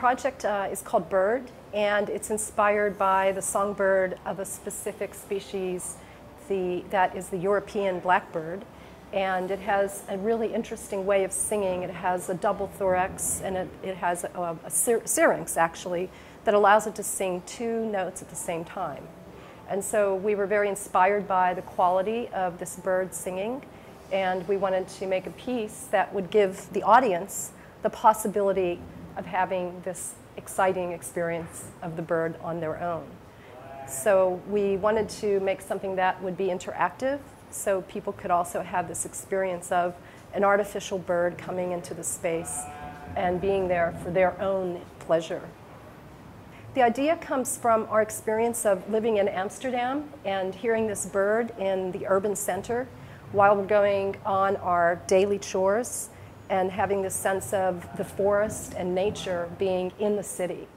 project is called Bird, and it's inspired by the songbird of a specific species, that is the European blackbird. And it has a really interesting way of singing. It has a double thorax, and it has a syrinx, actually, that allows it to sing two notes at the same time. And so we were very inspired by the quality of this bird singing, and we wanted to make a piece that would give the audience the possibility of having this exciting experience of the bird on their own. So we wanted to make something that would be interactive, so people could also have this experience of an artificial bird coming into the space and being there for their own pleasure. The idea comes from our experience of living in Amsterdam and hearing this bird in the urban center while we're going on our daily chores and having this sense of the forest and nature being in the city.